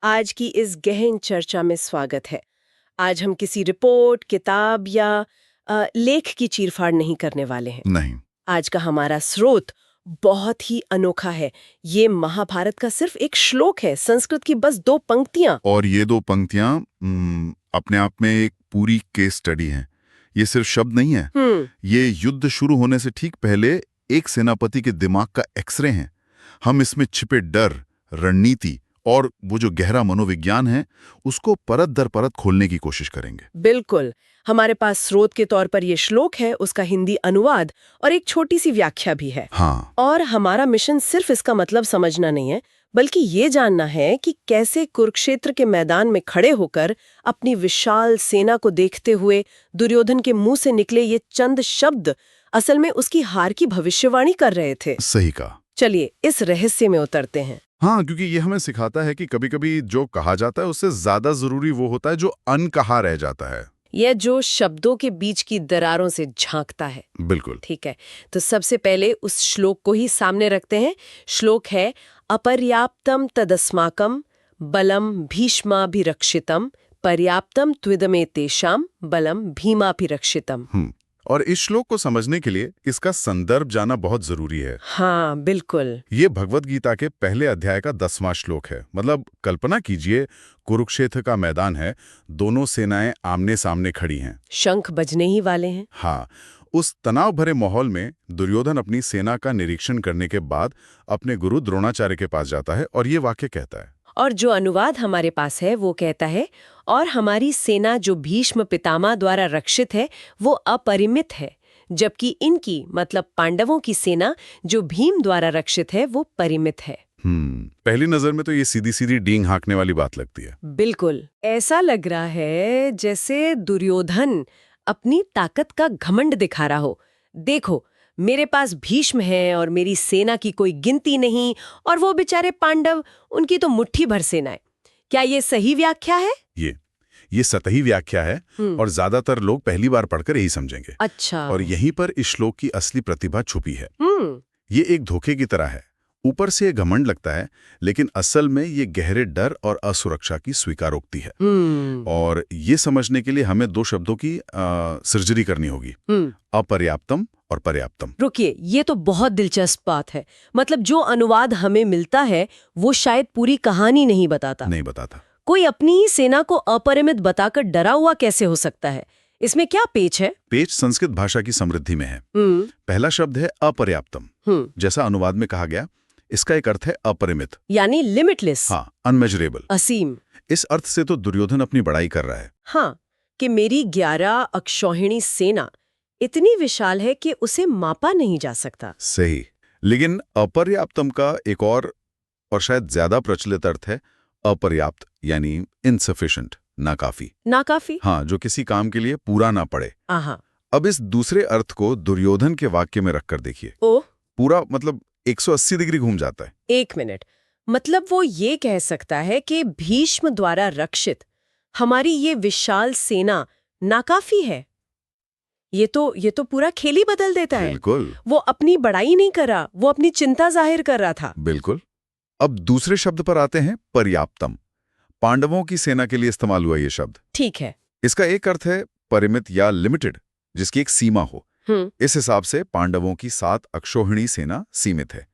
आज की इस गहन चर्चा में स्वागत है। आज हम किसी रिपोर्ट, किताब या लेख की चीरफाड़ नहीं करने वाले हैं। नहीं। आज का हमारा स्रोत बहुत ही अनोखा है। ये महाभारत का सिर्फ एक श्लोक है, संस्कृत की बस 2 पंक्तियां। और ये 2 पंक्तियां अपने आप में एक पूरी केस स्टडी है। ये सिर्फ शब्द नहीं है, ये युद्ध शुरू होने से ठीक पहले एक सेनापति के दिमाग का एक्सरे है। हम इसमें छिपे डर, रणनीति और वो जो गहरा मनोविज्ञान है उसको परत दर परत खोलने की कोशिश करेंगे। बिल्कुल। हमारे पास स्रोत के तौर पर ये श्लोक है, उसका हिंदी अनुवाद और एक छोटी सी व्याख्या भी है। हाँ। और हमारा मिशन सिर्फ इसका मतलब समझना नहीं है, बल्कि ये जानना है कि कैसे कुरुक्षेत्र के मैदान में खड़े होकर अपनी विशाल सेना को देखते हुए दुर्योधन के मुंह से निकले ये चंद शब्द असल में उसकी हार की भविष्यवाणी कर रहे थे। सही कहा। चलिए इस रहस्य में उतरते हैं। हाँ, क्योंकि ये हमें सिखाता है कि कभी-कभी जो कहा जाता है उससे ज्यादा जरूरी वो होता है जो अनकहा रह जाता है। यह जो शब्दों के बीच की दरारों से झांकता है। बिल्कुल। ठीक है, तो सबसे पहले उस श्लोक को ही सामने रखते हैं। श्लोक है अपर्याप्तम तदस्माकम बलम भीष्माभिरक्षितम पर्याप्तम त्विदमेतेषां बलम भीमाभिरक्षितम। और इस श्लोक को समझने के लिए इसका संदर्भ जाना बहुत जरूरी है। हाँ बिल्कुल। ये भगवत गीता के पहले अध्याय का 10वां श्लोक है। मतलब कल्पना कीजिए, कुरुक्षेत्र का मैदान है, दोनों सेनाएं आमने सामने खड़ी हैं, शंख बजने ही वाले हैं। हाँ, उस तनाव भरे माहौल में दुर्योधन अपनी सेना का निरीक्षण करने के बाद अपने गुरु द्रोणाचार्य के पास जाता है और ये वाक्य कहता है। और जो अनुवाद हमारे पास है वो कहता है, और हमारी सेना जो भीष्म पितामह द्वारा रक्षित है वो अपरिमित है, जबकि इनकी मतलब पांडवों की सेना जो भीम द्वारा रक्षित है वो परिमित है। पहली नजर में तो ये सीधी सीधी डींग हाँकने वाली बात लगती है। बिल्कुल, ऐसा लग रहा है जैसे दुर्योधन अपनी ताकत का घमंड दिखा रहा हो। देखो, मेरे पास भीष्म है और मेरी सेना की कोई गिनती नहीं, और वो बेचारे पांडव, उनकी तो मुट्ठी भर सेना है। क्या ये सही व्याख्या है? ये सतही व्याख्या है और ज्यादातर लोग पहली बार पढ़कर यही समझेंगे। अच्छा। और यहीं पर इस श्लोक की असली प्रतिभा छुपी है। ये एक धोखे की तरह है। ऊपर से ये घमंड लगता है, लेकिन असल में ये गहरे डर और असुरक्षा की स्वीकारोक्ति है। और ये समझने के लिए हमें 2 शब्दों की सर्जरी करनी होगी, अपर्याप्तम और पर्याप्तम। रुकिए, ये तो बहुत दिलचस्प बात है। मतलब जो अनुवाद हमें मिलता है वो शायद पूरी कहानी नहीं बताता। कोई अपनी ही सेना को अपरिमित बताकर डरा हुआ कैसे हो सकता है? इसमें क्या पेच है? पेच संस्कृत भाषा की समृद्धि में है। पहला शब्द है अपर्याप्तम। जैसा अनुवाद में कहा गया, इसका एक अर्थ है अपरिमित, यानी लिमिटलेस। हाँ, अनमेजरेबल, असीम। इस अर्थ से तो दुर्योधन अपनी बड़ाई कर रहा है। हाँ, कि मेरी 11 अक्षौहिणी सेना इतनी विशाल है कि उसे मापा नहीं जा सकता। सही। लेकिन अपर्याप्तम का एक और शायद ज्यादा प्रचलित अर्थ है अपर्याप्त, यानी इनसफिशिएंट, नाकाफी। हाँ, जो किसी काम के लिए पूरा ना पड़े। अब इस दूसरे अर्थ को दुर्योधन के वाक्य में रखकर देखिए। पूरा मतलब 180 डिग्री घूम जाता है। 1 मिनट, मतलब वो ये कह सकता है कि भीष्म द्वारा रक्षित हमारी ये विशाल सेना नाकाफी है। ये तो पूरा खेल ही बदल देता है। बिल्कुल। वो अपनी बड़ाई नहीं कर रहा, वो अपनी चिंता जाहिर कर रहा था। बिल्कुल। अब दूसरे शब्द पर आते हैं, पर्याप्तम। पांडवों की सेना के लिए इस्तेमाल हुआ ये शब्द। ठीक है। इसका एक अर्थ है परिमित या लिमिटेड, जिसकी एक सीमा हो। इस हिसाब से पांडवों की 7 अक्षौहिणी सेना सीमित है।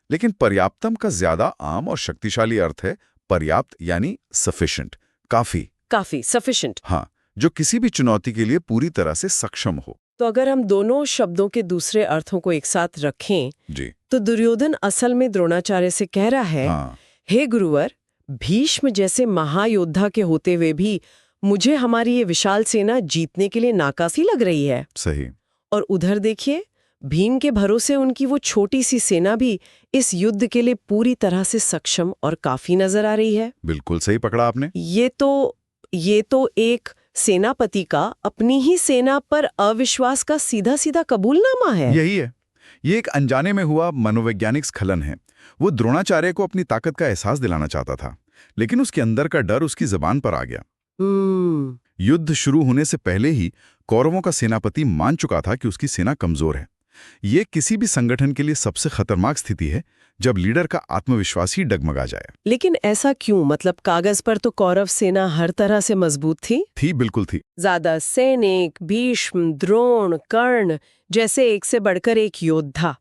लेकिन पर्याप्तम का ज्यादा आम और शक्तिशाली अर्थ है पर्याप्त, यानी सफिशिएंट, काफी सफिशिएंट। हाँ, जो किसी भी चुनौती के लिए पूरी तरह से सक्षम हो। तो अगर हम दोनों शब्दों के दूसरे अर्थों को एक साथ रखें जी, तो दुर्योधन असल में द्रोणाचार्य से कह रहा है, हे गुरुवर, भीष्म जैसे महायोद्धा के होते हुए भी मुझे हमारी ये विशाल सेना जीतने के लिए नाकाफी लग रही है। सही। और उधर देखिए, भीम के भरोसे उनकी वो छोटी सी सेना भी इस युद्ध के लिए पूरी तरह से सक्षम और काफी नजर आ रही है। बिल्कुल सही पकड़ा आपने। ये तो एक सेनापति का अपनी ही सेना पर अविश्वास का सीधा सीधा कबूलनामा है। यही है। ये एक अनजाने में हुआ मनोवैज्ञानिक स्खलन है। वो द्रोणाचार्य को अपनी ताकत का एहसास दिलाना चाहता था, लेकिन उसके अंदर का डर उसकी जबान पर आ गया। युद्ध शुरू होने से पहले ही कौरवों का सेनापति मान चुका था कि उसकी सेना कमजोर है। ये किसी भी संगठन के लिए सबसे खतरनाक स्थिति है जब लीडर का आत्मविश्वास ही डगमगा जाए। लेकिन ऐसा क्यों? मतलब कागज पर तो कौरव सेना हर तरह से मजबूत थी। बिल्कुल थी। ज्यादा सैनिक, भीष्म, द्रोण, कर्ण जैसे एक से बढ़कर एक योद्धा।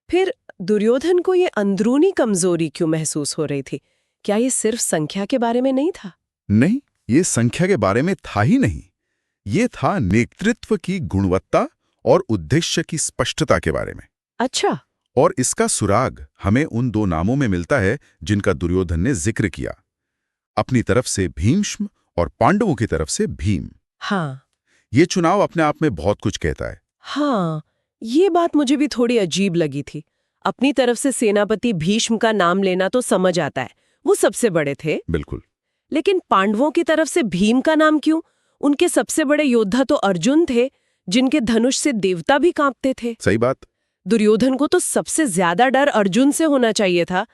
फिर दुर्योधन को ये अंदरूनी कमजोरी क्यों महसूस हो रही थी? क्या ये सिर्फ संख्या के बारे में नहीं था? नहीं, ये संख्या के बारे में था ही नहीं। ये था नेतृत्व की गुणवत्ता और उद्देश्य की स्पष्टता के बारे में। अच्छा। और इसका सुराग हमें उन दो नामों में मिलता है जिनका दुर्योधन ने जिक्र किया, अपनी तरफ से भीष्म और पांडवों की तरफ से भीम। हाँ, ये चुनाव अपने आप में बहुत कुछ कहता है। हाँ, ये बात मुझे भी थोड़ी अजीब लगी थी। अपनी तरफ से सेनापति भीष्म का नाम लेना तो समझ आता है, वो सबसे बड़े थे। बिल्कुल। लेकिन पांडवों की तरफ से भीम का नाम क्यों? उनके सबसे बड़े योद्धा तो अर्जुन थे, जिनके धनुष से देवता भी कांपते थे। सही बात। दुर्योधन को तो सबसे ज्यादा डर अर्जुन से होना चाहिए था।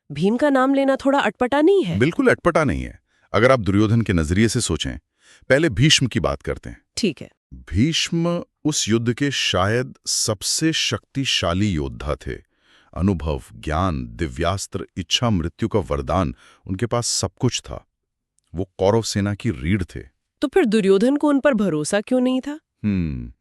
भीम का नाम लेना थोड़ा अटपटा नहीं है? बिल्कुल अटपटा नहीं है, अगर आप दुर्योधन के नजरिए से सोचें। पहले भीष्म की बात करते हैं। ठीक है। भीष्म उस युद्ध के शायद सबसे शक्तिशाली योद्धा थे। अनुभव, ज्ञान, दिव्यास्त्र, इच्छा मृत्यु का वरदान, उनके पास सब कुछ था। वो कौरव सेना की रीढ़ थे। तो फिर दुर्योधन को उन पर भरोसा क्यों नहीं था?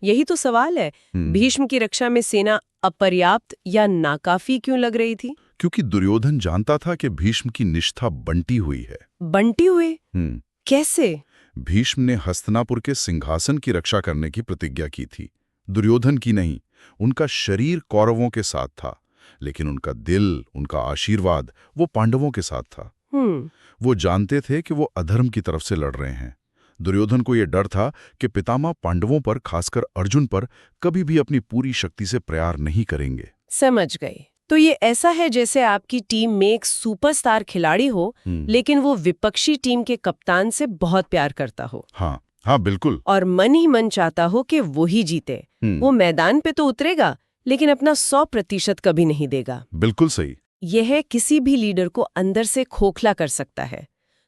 यही तो सवाल है। भीष्म की रक्षा में सेना अपर्याप्त या नाकाफी क्यों लग रही थी? क्योंकि दुर्योधन जानता था कि भीष्म की निष्ठा बंटी हुई है। बंटी हुए? कैसे? भीष्म ने हस्तिनापुर के सिंहासन की रक्षा करने की प्रतिज्ञा की थी, दुर्योधन की नहीं। उनका शरीर कौरवों के साथ था, लेकिन उनका दिल, उनका आशीर्वाद वो पांडवों के साथ था। वो जानते थे कि वो अधर्म की तरफ से लड़ रहे हैं। दुर्योधन को यह डर था कि पितामह पांडवों पर, खासकर अर्जुन पर, कभी भी अपनी पूरी शक्ति से प्रहार नहीं करेंगे। समझ गई। तो ये ऐसा है जैसे आपकी टीम में एक सुपरस्टार खिलाड़ी हो, लेकिन वो विपक्षी टीम के कप्तान से बहुत प्यार करता हो। हाँ, बिल्कुल। और मन ही मन चाहता हो कि वो ही जीते। वो मैदान पे तो उतरेगा, लेकिन अपना 100% कभी नहीं देगा। बिल्कुल सही। यह किसी भी लीडर को अंदर से खोखला कर सकता है।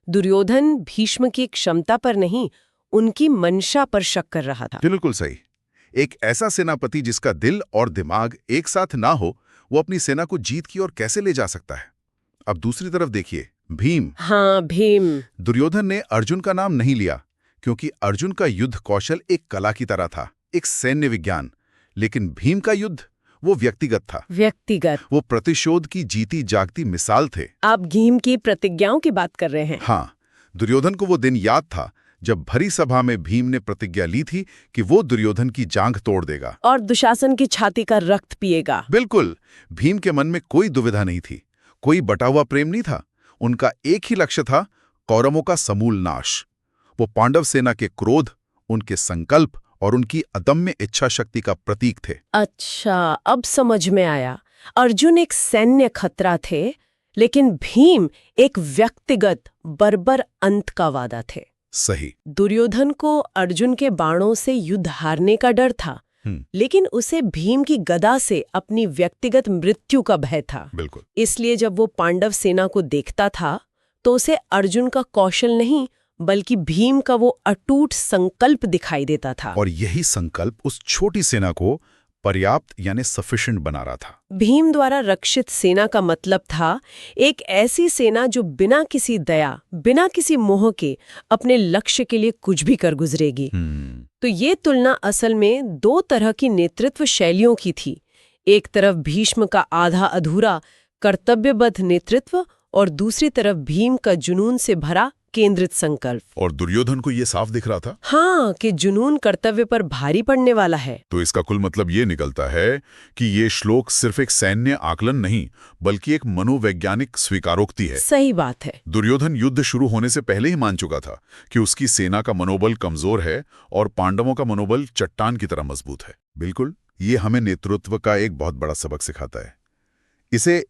दुर्योधन भीष्म की क्षमता पर नहीं, उनकी मंशा पर शक कर रहा था। बिल्कुल सही। एक ऐसा सेनापति जिसका दिल और दिमाग एक साथ ना हो, वो अपनी सेना को जीत की ओर कैसे ले जा सकता है? अब दूसरी तरफ देखिए, भीम। हाँ, भीम। दुर्योधन ने अर्जुन का नाम नहीं लिया, क्योंकि अर्जुन का युद्ध कौशल एक कला की तरह था, एक सैन्य विज्ञान। लेकिन भीम का युद्ध, वो व्यक्तिगत था। व्यक्तिगत? वो प्रतिशोध की जीती जागती मिसाल थे। आप भीम की प्रतिज्ञाओं की बात कर रहे हैं? हाँ, दुर्योधन को वो दिन याद था जब भरी सभा में भीम ने प्रतिज्ञा ली थी कि वो दुर्योधन की जांघ तोड़ देगा और दुशासन की छाती का रक्त पिएगा। बिल्कुल। भीम के मन में कोई दुविधा नहीं थी, कोई बटा हुआ प्रेम नहीं था। उनका एक ही लक्ष्य था, कौरवों का समूल नाश। वो पांडव सेना के क्रोध, उनके संकल्प और उनकी अदम्य इच्छा शक्ति का प्रतीक थे। अच्छा, अब समझ में आया। अर्जुन एक सैन्य खतरा थे, लेकिन भीम एक व्यक्तिगत बर्बर अंत का वादा थे। सही। दुर्योधन को अर्जुन के बाणों से युद्ध हारने का डर था, लेकिन उसे भीम की गदा से अपनी व्यक्तिगत मृत्यु का भय था। बिल्कुल। इसलिए जब वो पांडव सेना को देखता था, तो उसे अर्जुन का कौशल नहीं, बल्कि भीम का वो अटूट संकल्प दिखाई देता था। और यही संकल्प उस छोटी सेना को पर्याप्त यानी सफिशिएंट बना रहा था। भीम द्वारा रक्षित सेना का मतलब था एक ऐसी सेना जो बिना किसी दया, बिना किसी मोह के अपने लक्ष्य के लिए कुछ भी कर गुजरेगी। तो ये तुलना असल में दो तरह की नेतृत्व शैलियों की थी। एक तरफ भीष्म का आधा अधूरा कर्तव्यबद्ध नेतृत्व और दूसरी तरफ भीम का जुनून से भरा केंद्रित संकल्प। और दुर्योधन को ये साफ दिख रहा था, हाँ, कि जुनून कर्तव्य पर भारी पड़ने वाला है। तो इसका कुल मतलब ये निकलता है कि ये श्लोक सिर्फ एक सैन्य आकलन नहीं, बल्कि एक मनोवैज्ञानिक स्वीकारोक्ति है। सही बात है। दुर्योधन युद्ध शुरू होने से पहले ही मान चुका था कि उसकी सेना का मनोबल कमजोर है और पांडवों का मनोबल चट्टान की तरह मजबूत है। बिल्कुल, ये हमें नेतृत्व का एक बहुत बड़ा सबक सिखाता है।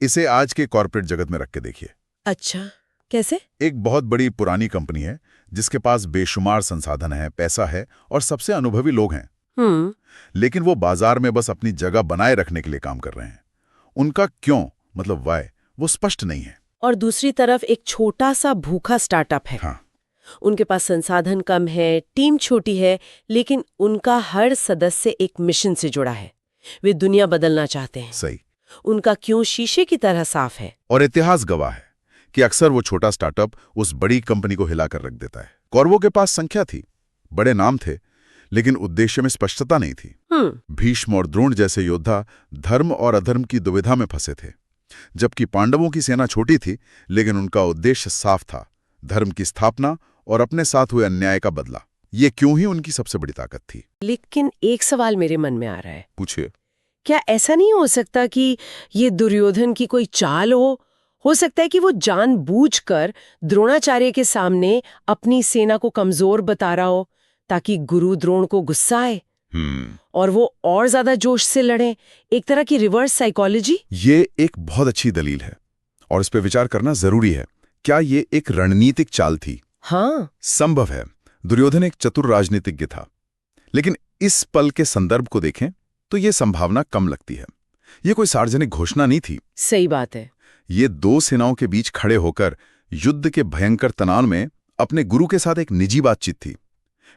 इसे आज के कॉर्पोरेट जगत में रख के देखिए। अच्छा, कैसे? एक बहुत बड़ी पुरानी कंपनी है जिसके पास बेशुमार संसाधन है, पैसा है और सबसे अनुभवी लोग हैं। लेकिन वो बाजार में बस अपनी जगह बनाए रखने के लिए काम कर रहे हैं। उनका क्यों, मतलब व्हाय, वो स्पष्ट नहीं है। और दूसरी तरफ एक छोटा सा भूखा स्टार्टअप है। हाँ। उनके पास संसाधन कम है, टीम छोटी है, लेकिन उनका हर सदस्य एक मिशन से जुड़ा है। वे दुनिया बदलना चाहते हैं। सही। उनका क्यों शीशे की तरह साफ है। और इतिहास गवाह है कि अक्सर वो छोटा स्टार्टअप उस बड़ी कंपनी को हिलाकर रख देता है। कौरवों के पास संख्या थी, बड़े नाम थे, लेकिन उद्देश्य में स्पष्टता नहीं थी। भीष्म और द्रोण जैसे योद्धा धर्म और अधर्म की दुविधा में फंसे थे, जबकि पांडवों की सेना छोटी थी, लेकिन उनका उद्देश्य साफ था, धर्म की स्थापना और अपने साथ हुए अन्याय का बदला। ये क्यों ही उनकी सबसे बड़ी ताकत थी। लेकिन एक सवाल मेरे मन में आ रहा है। पूछिए। क्या ऐसा नहीं हो सकता कि ये दुर्योधन की कोई चाल हो सकता है कि वो जानबूझकर द्रोणाचार्य के सामने अपनी सेना को कमजोर बता रहा हो, ताकि गुरु द्रोण को गुस्सा आए और वो और ज्यादा जोश से लड़े। एक तरह की रिवर्स साइकोलॉजी। ये एक बहुत अच्छी दलील है और इस पे विचार करना जरूरी है। क्या ये एक रणनीतिक चाल थी? हाँ, संभव है। दुर्योधन एक चतुर राजनीतिज्ञ था, लेकिन इस पल के संदर्भ को देखें तो ये संभावना कम लगती है। ये कोई सार्वजनिक घोषणा नहीं थी। सही बात है। ये दो सेनाओं के बीच खड़े होकर युद्ध के भयंकर तनाव में अपने गुरु के साथ एक निजी बातचीत थी।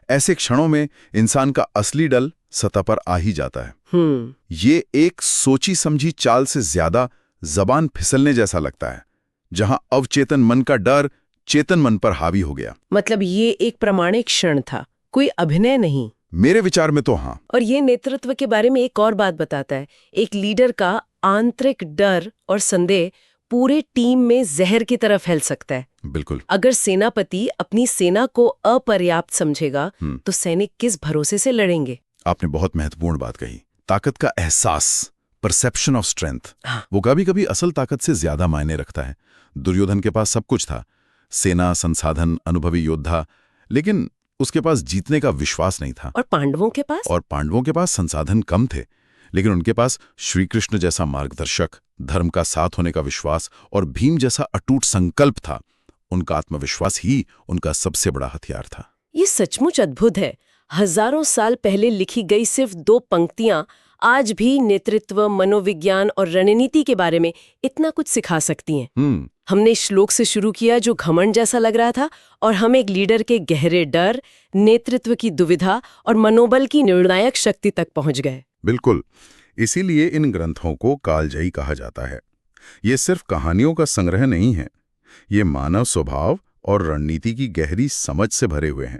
ऐसे क्षणों में इंसान का असली डल सतह पर आ ही जाता है। ये एक सोची समझी चाल से ज्यादा जबान फिसलने जैसा लगता है, जहां अवचेतन मन का डर चेतन मन पर हावी हो गया। मतलब ये एक प्रामाणिक क्षण था, कोई अभिनय नहीं। मेरे विचार में तो हाँ। और ये नेतृत्व के बारे में एक और बात बताता है। एक लीडर का आंतरिक डर और संदेह पूरे टीम में जहर की तरह फैल सकता है। बिल्कुल। अगर सेनापति अपनी सेना को अपर्याप्त समझेगा तो सैनिक किस भरोसे से लड़ेंगे। आपने बहुत महत्वपूर्ण बात कही। ताकत का एहसास, परसेप्शन ऑफ स्ट्रेंथ, हाँ। वो कभी कभी असल ताकत से ज्यादा मायने रखता है। दुर्योधन के पास सब कुछ था, सेना, संसाधन, अनुभवी योद्धा, लेकिन उसके पास जीतने का विश्वास नहीं था। और पांडवों के पास संसाधन कम थे, लेकिन उनके पास श्री कृष्ण जैसा मार्गदर्शक, धर्म का साथ होने का विश्वास और भीम जैसा अटूट संकल्प था। उनका आत्मविश्वास ही उनका सबसे बड़ा हथियार था। ये सचमुच अद्भुत है। हजारों साल पहले लिखी गई सिर्फ 2 पंक्तियां आज भी नेतृत्व, मनोविज्ञान और रणनीति के बारे में इतना कुछ सिखा सकती हैं। हमने श्लोक से शुरू किया जो घमंड जैसा लग रहा था, और हम एक लीडर के गहरे डर, नेतृत्व की दुविधा और मनोबल की निर्णायक शक्ति तक पहुंच गए। बिल्कुल। इसीलिए इन ग्रंथों को कालजयी कहा जाता है। ये सिर्फ कहानियों का संग्रह नहीं है, ये मानव स्वभाव और रणनीति की गहरी समझ से भरे हुए हैं।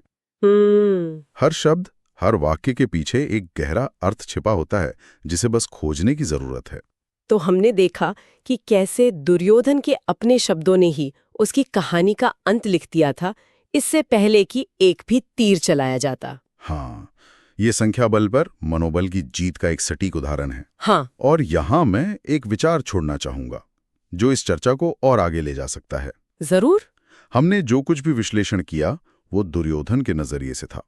हर शब्द, हर वाक्य के पीछे एक गहरा अर्थ छिपा होता है, जिसे बस खोजने की जरूरत है। तो हमने देखा कि कैसे दुर्योधन के अपने शब्दों ने ही उसकी कहानी का अंत लिख दिया था, इससे पहले कि एक भी तीर चलाया जाता। हाँ, ये संख्या बल पर मनोबल की जीत का एक सटीक उदाहरण है। हाँ। और यहाँ मैं एक विचार छोड़ना चाहूंगा जो इस चर्चा को और आगे ले जा सकता है। जरूर। हमने जो कुछ भी विश्लेषण किया वो दुर्योधन के नजरिए से था।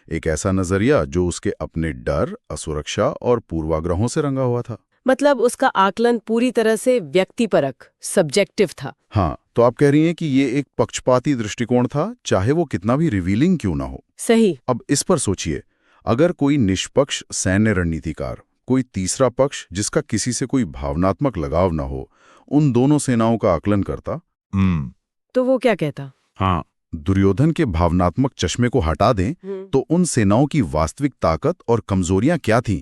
एक ऐसा नजरिया जो उसके अपने डर, असुरक्षा और पूर्वाग्रहों से रंगा हुआ था। मतलब उसका आकलन पूरी तरह से व्यक्तिपरक, सब्जेक्टिव था। हाँ, तो आप कह रही हैं कि ये एक पक्षपाती दृष्टिकोण था, चाहे वो कितना भी रिवीलिंग क्यों ना हो। सही। अब इस पर सोचिए, अगर कोई निष्पक्ष सैन्य रणनीतिकार, कोई तीसरा पक्ष जिसका किसी से कोई भावनात्मक लगाव ना हो, उन दोनों सेनाओं का आकलन करता, तो वो क्या कहता? हाँ, दुर्योधन के भावनात्मक चश्मे को हटा दें तो उन सेनाओं की वास्तविक ताकत और कमजोरियां क्या थीं?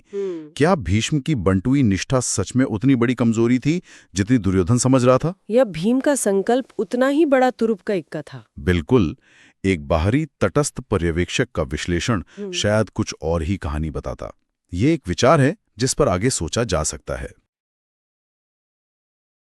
क्या भीष्म की बंटुई निष्ठा सच में उतनी बड़ी कमजोरी थी जितनी दुर्योधन समझ रहा था? या भीम का संकल्प उतना ही बड़ा तुरुप का इक्का था? बिल्कुल। एक बाहरी तटस्थ पर्यवेक्षक का विश्लेषण शायद कुछ और ही कहानी बताता। ये एक विचार है जिस पर आगे सोचा जा सकता है।